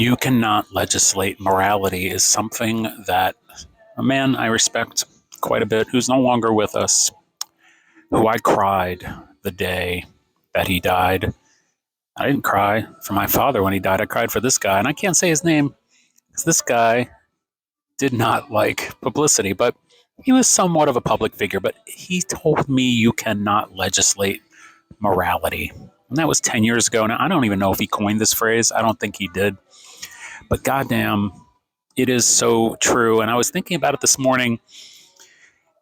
You cannot legislate morality is something that a man I respect quite a bit, who's no longer with us, who I cried the day that he died. I didn't cry for my father when he died. I cried for this guy, and I can't say his name because this guy did not like publicity, but he was somewhat of a public figure. But he told me you cannot legislate morality. And that was 10 years ago. Now, I don't even know if he coined this phrase. I don't think he did. But goddamn, it is so true. And I was thinking about it this morning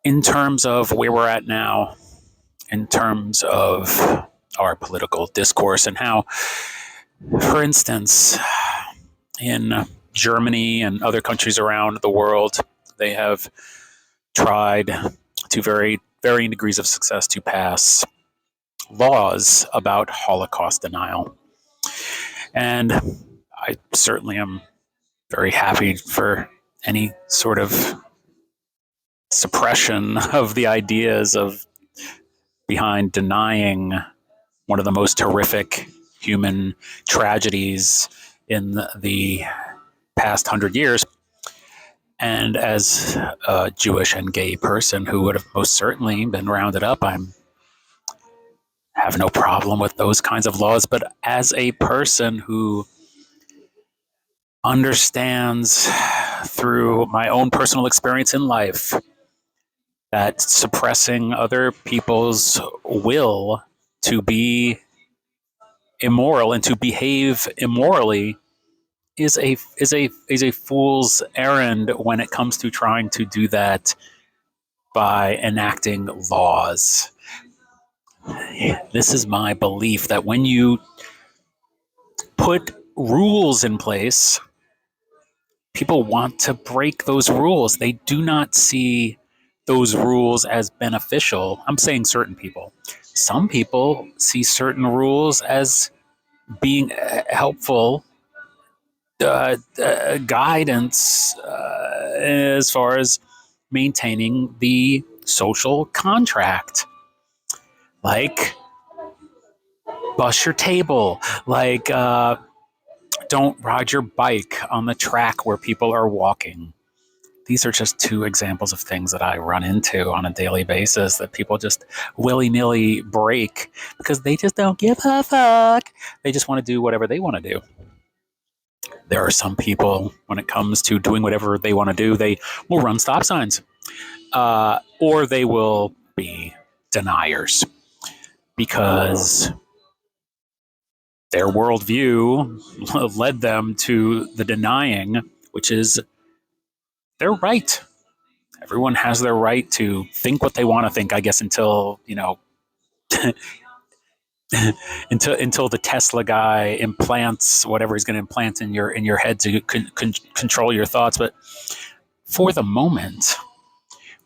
in terms of where we're at now, in terms of our political discourse, and how, for instance, in Germany and other countries around the world, they have tried to varying degrees of success to pass laws about Holocaust denial. And I certainly am very happy for any sort of suppression of the ideas of behind denying one of the most horrific human tragedies in the past 100 years. And as a Jewish and gay person who would have most certainly been rounded up, I have no problem with those kinds of laws. But as a person who understands through my own personal experience in life that suppressing other people's will to be immoral and to behave immorally is a fool's errand when it comes to trying to do that by enacting laws. This is my belief that when you put rules in place, people want to break those rules. They do not see those rules as beneficial. I'm saying certain people. Some people see certain rules as being helpful guidance as far as maintaining the social contract. Like, bust your table. Like, don't ride your bike on the track where people are walking. These are just two examples of things that I run into on a daily basis that people just willy-nilly break because they just don't give a fuck. They just want to do whatever they want to do. There are some people, when it comes to doing whatever they want to do, they will run stop signs, or they will be deniers because their worldview led them to the denying, which is their right. Everyone has their right to think what they want to think, I guess, until, until the Tesla guy implants whatever he's going to implant in your head to control your thoughts. But for the moment,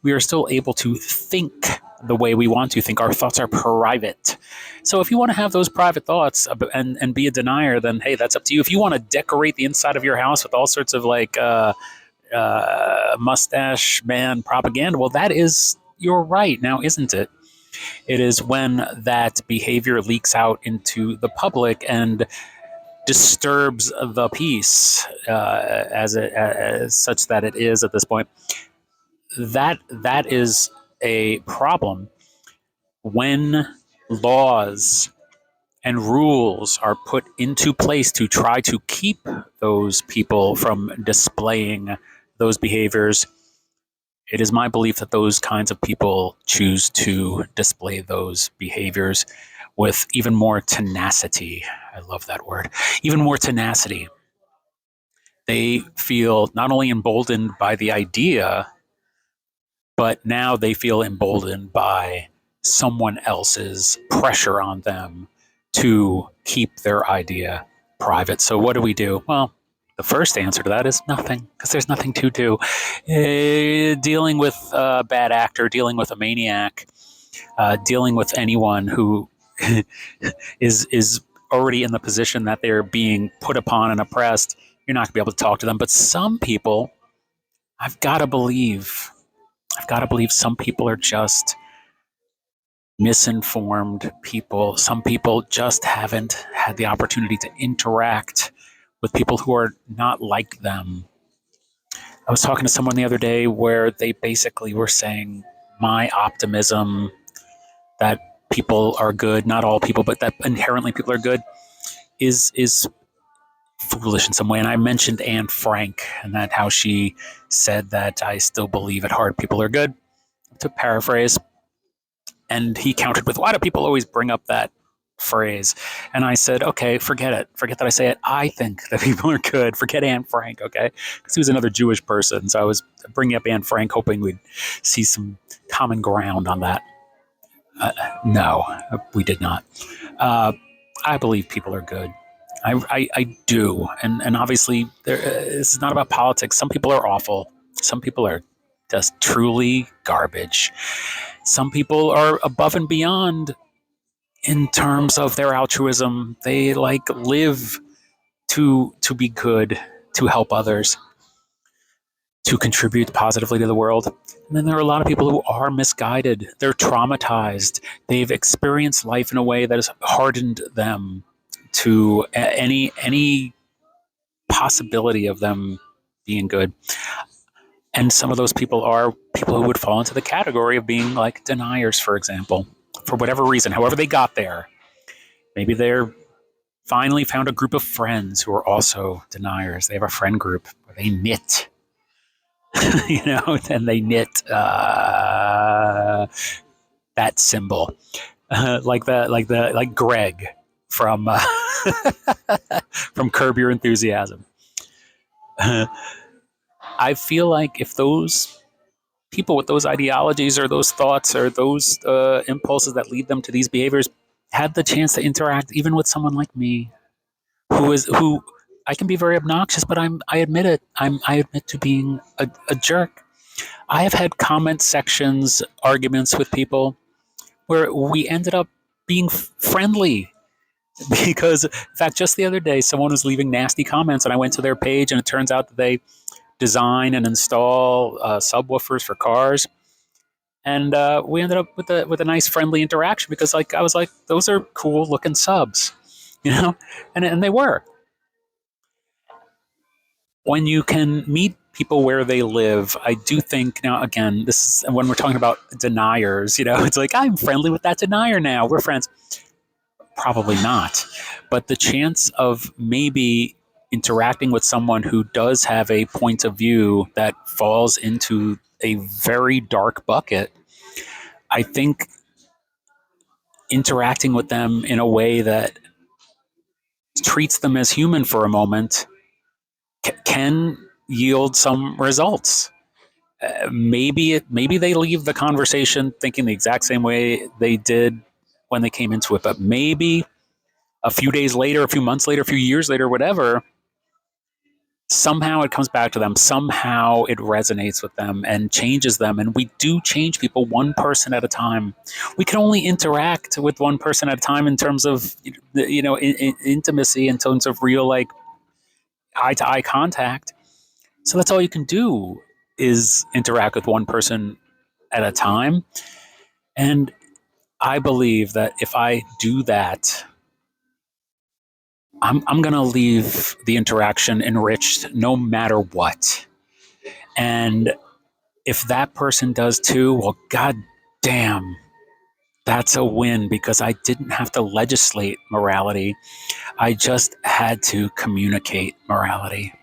we are still able to think the way we want to think. Our thoughts are private. So if you want to have those private thoughts and be a denier, then hey, that's up to you. If you want to decorate the inside of your house with all sorts of mustache man propaganda, well, that is your right now, isn't it? It is when that behavior leaks out into the public and disturbs the peace as such that it is at this point. That is a problem when laws and rules are put into place to try to keep those people from displaying those behaviors. It is my belief that those kinds of people choose to display those behaviors with even more tenacity. I love that word. Even more tenacity. They feel not only emboldened by the idea, but now they feel emboldened by someone else's pressure on them to keep their idea private. So what do? Well, the first answer to that is nothing, because there's nothing to do. Dealing with a bad actor, dealing with a maniac, dealing with anyone who is already in the position that they're being put upon and oppressed, you're not going to be able to talk to them. But some people, I've got to believe some people are just misinformed people. Some people just haven't had the opportunity to interact with people who are not like them. I was talking to someone the other day where they basically were saying my optimism that people are good, not all people, but that inherently people are good, is foolish in some way. And I mentioned Anne Frank and that how she said that I still believe at heart people are good, to paraphrase. And he countered with, why do people always bring up that phrase? And I said, okay, forget it. Forget that I say it. I think that people are good. Forget Anne Frank, okay? Because he was another Jewish person. So I was bringing up Anne Frank, hoping we'd see some common ground on that. No, we did not. I believe people are good. I do. And obviously, this is not about politics. Some people are awful. Some people are just truly garbage. Some people are above and beyond in terms of their altruism. They like live to be good, to help others, to contribute positively to the world. And then there are a lot of people who are misguided. They're traumatized. They've experienced life in a way that has hardened them to any possibility of them being good. And some of those people are people who would fall into the category of being like deniers, for example, for whatever reason, however they got there. Maybe they're finally found a group of friends who are also deniers. They have a friend group where they knit, and they knit that symbol, like Greg from from Curb Your Enthusiasm. I feel like if those people with those ideologies or those thoughts or those impulses that lead them to these behaviors had the chance to interact even with someone like me, who I can be very obnoxious, but I admit it. I admit to being a jerk. I have had comment sections arguments with people where we ended up being friendly because, in fact, just the other day, someone was leaving nasty comments, and I went to their page, and it turns out that they design and install subwoofers for cars. And we ended up with a nice friendly interaction because I was like, those are cool looking subs, and they were. When you can meet people where they live, I do think now again, this is when we're talking about deniers, it's like I'm friendly with that denier now. We're friends. Probably not. But the chance of maybe interacting with someone who does have a point of view that falls into a very dark bucket, I think interacting with them in a way that treats them as human for a moment can yield some results. Maybe they leave the conversation thinking the exact same way they did when they came into it, but maybe a few days later, a few months later, a few years later, whatever, somehow it comes back to them. Somehow it resonates with them and changes them. And we do change people one person at a time. We can only interact with one person at a time in terms of, intimacy, in terms of real, like, eye to eye contact. So that's all you can do is interact with one person at a time. And I believe that if I do that, I'm going to leave the interaction enriched no matter what. And if that person does too, well, god damn, that's a win because I didn't have to legislate morality. I just had to communicate morality.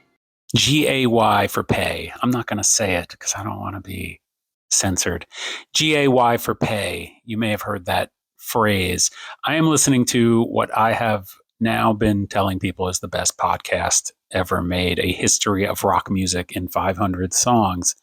GAY for pay. I'm not going to say it because I don't want to be censored. GAY for pay. You may have heard that phrase. I am listening to what I have now been telling people is the best podcast ever made, a history of rock music in 500 songs.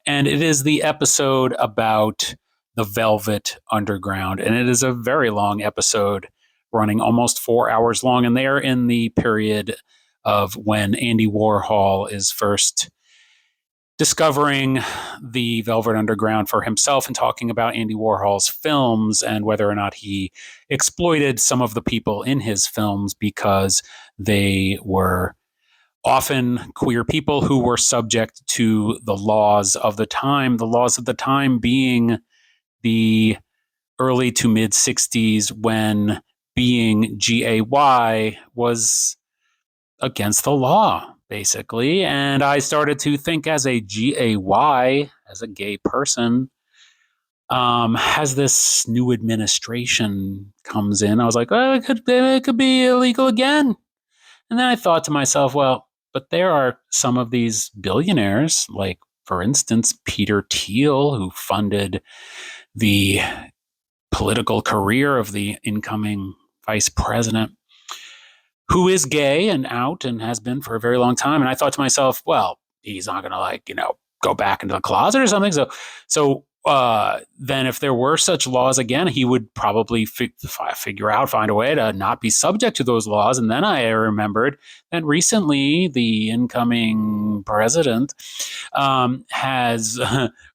And it is the episode about the Velvet Underground. And it is a very long episode, running almost 4 hours long. And they're in the period of when Andy Warhol is first discovering the Velvet Underground for himself and talking about Andy Warhol's films and whether or not he exploited some of the people in his films because they were often queer people who were subject to the laws of the time being the early to mid 60s when being GAY was against the law, basically. And I started to think as a GAY, as a gay person, as this new administration comes in, I was like, oh, it could be illegal again. And then I thought to myself, well, but there are some of these billionaires, like, for instance, Peter Thiel, who funded the political career of the incoming vice president, who is gay and out and has been for a very long time. And I thought to myself, well, he's not going to, like, go back into the closet or something. So then if there were such laws again, he would probably find a way to not be subject to those laws. And then I remembered that recently the incoming president has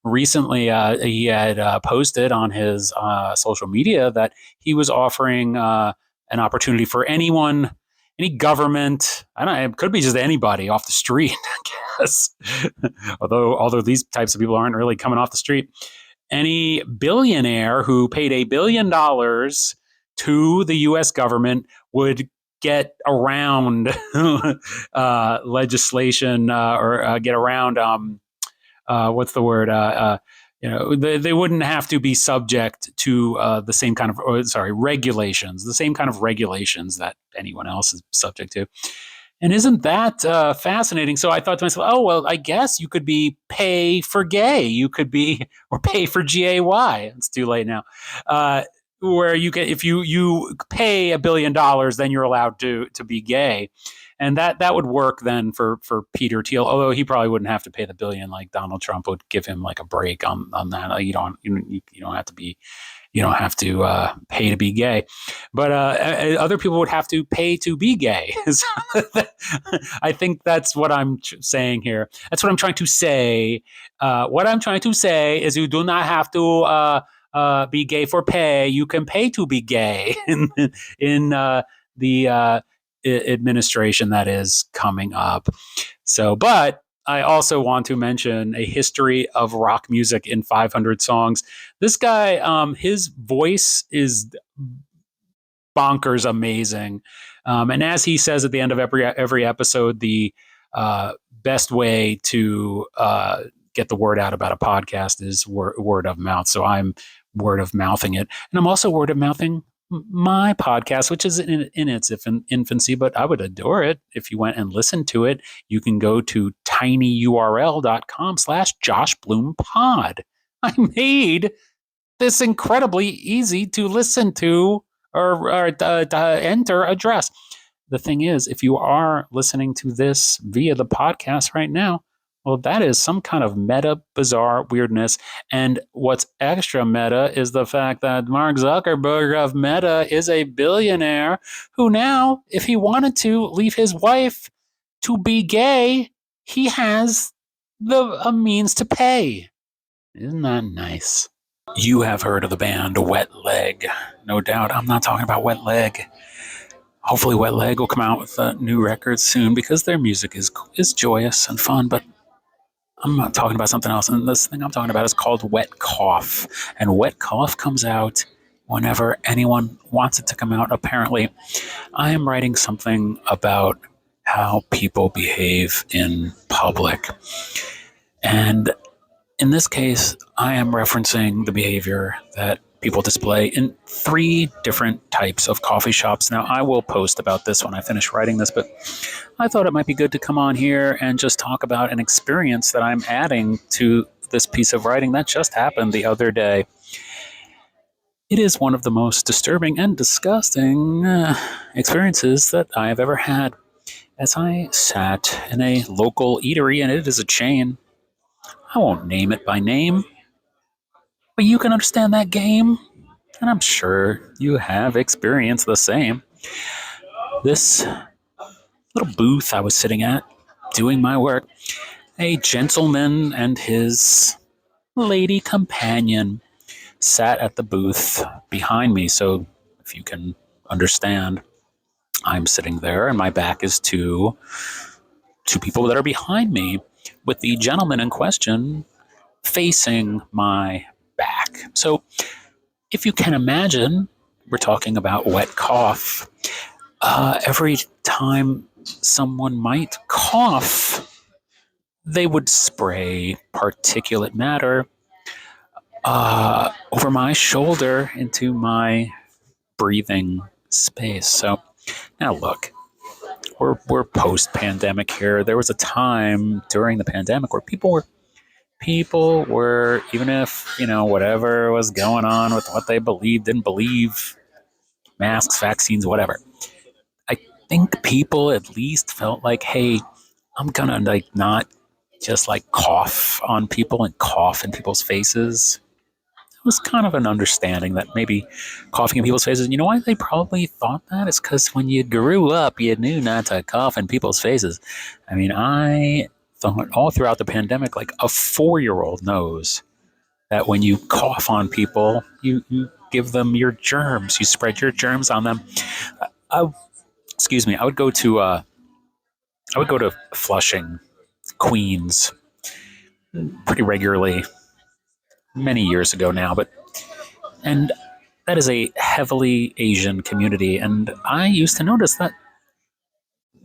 recently he had posted on his social media that he was offering an opportunity for anyone, any government, I don't know, it could be just anybody off the street, I guess. although these types of people aren't really coming off the street. Any billionaire who paid $1 billion to the U.S. government would get around legislation or get around what's the word? They wouldn't have to be subject to the same kind of regulations, the same kind of regulations that anyone else is subject to. And isn't that fascinating? So I thought to myself, oh, well, I guess you could be pay for gay. You could be, or pay for GAY. It's too late now. Where you can, if you pay $1 billion, then you're allowed to be gay. And that would work then for Peter Thiel, although he probably wouldn't have to pay the $1 billion. Like Donald Trump would give him like a break on that. Like, you don't have to be, you don't have to pay to be gay, but other people would have to pay to be gay. I think that's what I'm saying here. That's what I'm trying to say. What I'm trying to say is you do not have to be gay for pay. You can pay to be gay in the administration that is coming up. So, but I also want to mention a history of rock music in 500 songs. This guy, his voice is bonkers amazing. And as he says at the end of every episode, the best way to get the word out about a podcast is word of mouth. So I'm word of mouthing it. And I'm also word of mouthing my podcast, which is in its infancy, but I would adore it if you went and listened to it. You can go to tinyurl.com/JoshBloomPod. I made this incredibly easy to listen to or enter address. The thing is, if you are listening to this via the podcast right now, well, that is some kind of meta, bizarre weirdness. And what's extra meta is the fact that Mark Zuckerberg of Meta is a billionaire who now, if he wanted to leave his wife to be gay, he has a means to pay. Isn't that nice? You have heard of the band Wet Leg. No doubt. I'm not talking about Wet Leg. Hopefully Wet Leg will come out with a new record soon because their music is joyous and fun, but I'm not talking about something else. And this thing I'm talking about is called Wet Cough. And Wet Cough comes out whenever anyone wants it to come out, apparently. I am writing something about how people behave in public. And in this case, I am referencing the behavior that people display in 3 different types of coffee shops. Now, I will post about this when I finish writing this, but I thought it might be good to come on here and just talk about an experience that I'm adding to this piece of writing that just happened the other day. It is one of the most disturbing and disgusting experiences that I have ever had. As I sat in a local eatery, and it is a chain, I won't name it by name, but you can understand that game, and I'm sure you have experienced the same. This little booth I was sitting at, doing my work, a gentleman and his lady companion sat at the booth behind me. So if you can understand, I'm sitting there and my back is to 2 people that are behind me, with the gentleman in question facing my back. So if you can imagine, we're talking about wet cough. Every time someone might cough, they would spray particulate matter over my shoulder into my breathing space. So now look, we're post pandemic here. There was a time during the pandemic where people were, even if whatever was going on with what they believed, didn't believe, masks, vaccines, whatever. I think people at least felt like, hey, I'm gonna not just cough on people and cough in people's faces. It was kind of an understanding that maybe coughing in people's faces. You know why they probably thought that? It's because when you grew up, you knew not to cough in people's faces. I mean, I thought all throughout the pandemic, like a 4-year-old knows that when you cough on people, you give them your germs. You spread your germs on them. I, excuse me. I would go to Flushing, Queens, pretty regularly many years ago now, and that is a heavily Asian community, and I used to notice that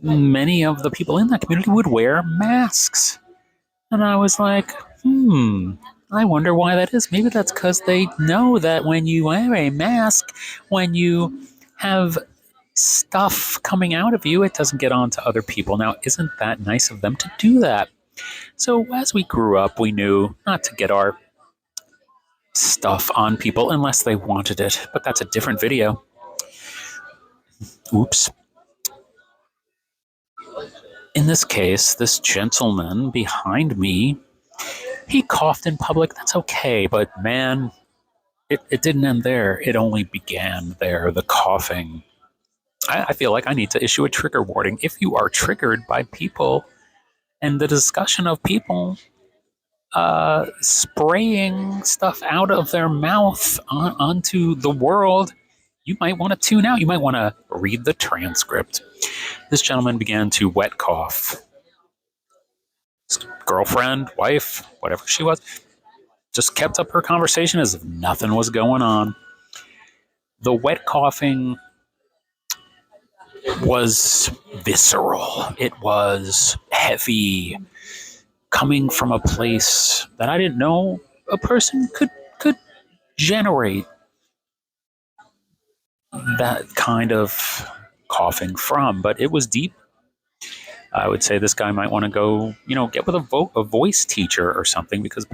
many of the people in that community would wear masks, and I was like, I wonder why that is. Maybe that's because they know that when you wear a mask, when you have stuff coming out of you, it doesn't get on to other people. Now, isn't that nice of them to do that? So as we grew up, we knew not to get our stuff on people unless they wanted it. But that's a different video. Oops. In this case, this gentleman behind me, he coughed in public. That's okay. But man, it didn't end there. It only began there, the coughing. I feel like I need to issue a trigger warning. If you are triggered by people and the discussion of people spraying stuff out of their mouth onto the world, you might want to tune out. You might want to read the transcript. This gentleman began to wet cough. His girlfriend, wife, whatever she was, just kept up her conversation as if nothing was going on. The wet coughing was visceral. It was heavy, coming from a place that I didn't know a person could generate that kind of coughing from. But it was deep. I would say this guy might want to go, get with a voice teacher or something, because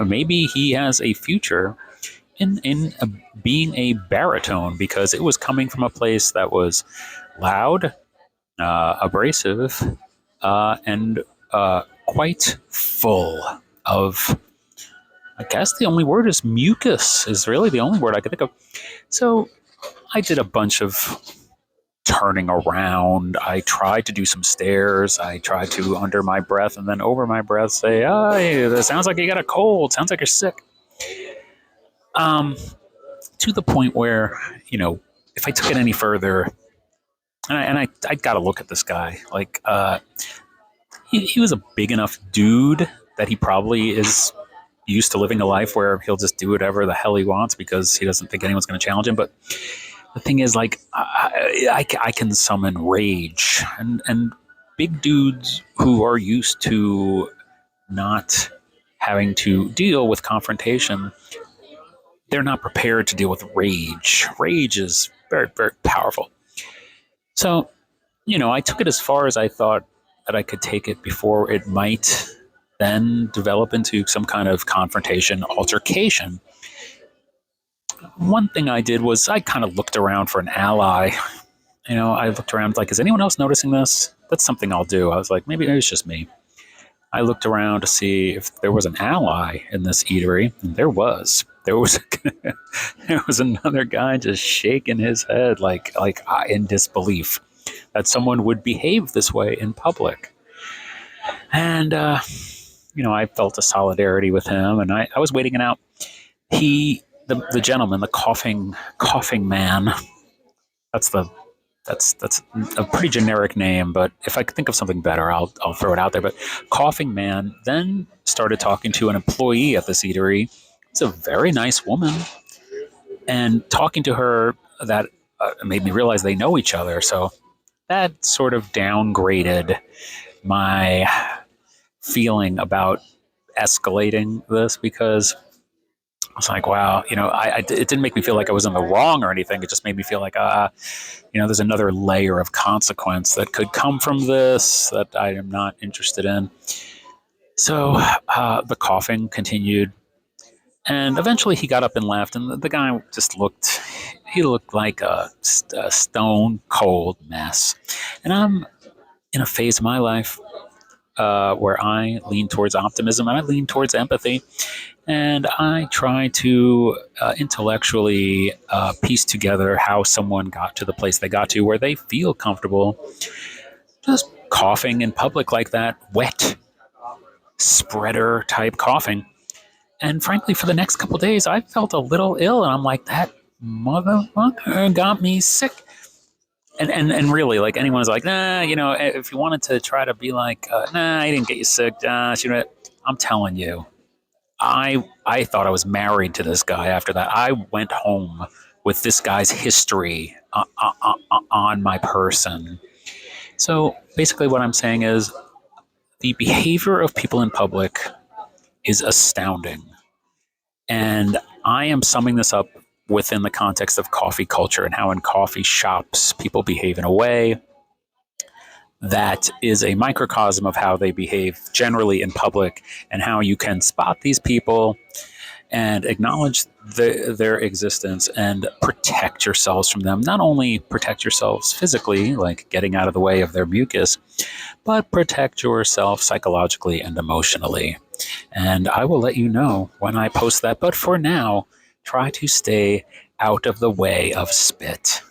maybe he has a future in being a baritone, because it was coming from a place that was loud, abrasive, and quite full of, I guess the only word is mucus, is really the only word I could think of. So I did a bunch of turning around. I tried to do some stares. I tried to, under my breath and then over my breath, say, "Oh, that sounds like you got a cold. Sounds like you're sick." To the point where, if I took it any further, and I got to look at this guy. He was a big enough dude that he probably is used to living a life where he'll just do whatever the hell he wants because he doesn't think anyone's going to challenge him. But the thing is, I can summon rage, and big dudes who are used to not having to deal with confrontation, they're not prepared to deal with rage. Rage is very, very powerful. So, I took it as far as I thought that I could take it before it might then develop into some kind of confrontation, altercation. One thing I did was I kind of looked around for an ally. I looked around is anyone else noticing this? That's something I'll do. I was like, maybe it's just me. I looked around to see if there was an ally in this eatery, and there was. There was another guy just shaking his head in disbelief that someone would behave this way in public. And I felt a solidarity with him, and I was waiting it out. The gentleman, the coughing man. That's a pretty generic name, but if I could think of something better, I'll throw it out there. But coughing man then started talking to an employee at this eatery. It's a very nice woman, and talking to her that made me realize they know each other. So that sort of downgraded my feeling about escalating this, because I was like, wow, it didn't make me feel like I was in the wrong or anything. It just made me feel like, there's another layer of consequence that could come from this that I am not interested in. So the coughing continued, and eventually he got up and left, and the guy just looked like a stone cold mess. And I'm in a phase of my life where I lean towards optimism and I lean towards empathy. And I try to intellectually piece together how someone got to the place they got to where they feel comfortable just coughing in public like that, wet, spreader type coughing. And frankly, for the next couple of days, I felt a little ill. And I'm like, that motherfucker got me sick. And really, like, anyone's like, nah, if you wanted to try to be like, nah, I didn't get you sick. I'm telling you, I thought I was married to this guy after that. I went home with this guy's history on my person. So basically, what I'm saying is the behavior of people in public is astounding. And I am summing this up within the context of coffee culture and how in coffee shops people behave in a way that is a microcosm of how they behave generally in public, and how you can spot these people and acknowledge their existence and protect yourselves from them. Not only protect yourselves physically, like getting out of the way of their mucus, but protect yourself psychologically and emotionally. And I will let you know when I post that. But for now, try to stay out of the way of spit.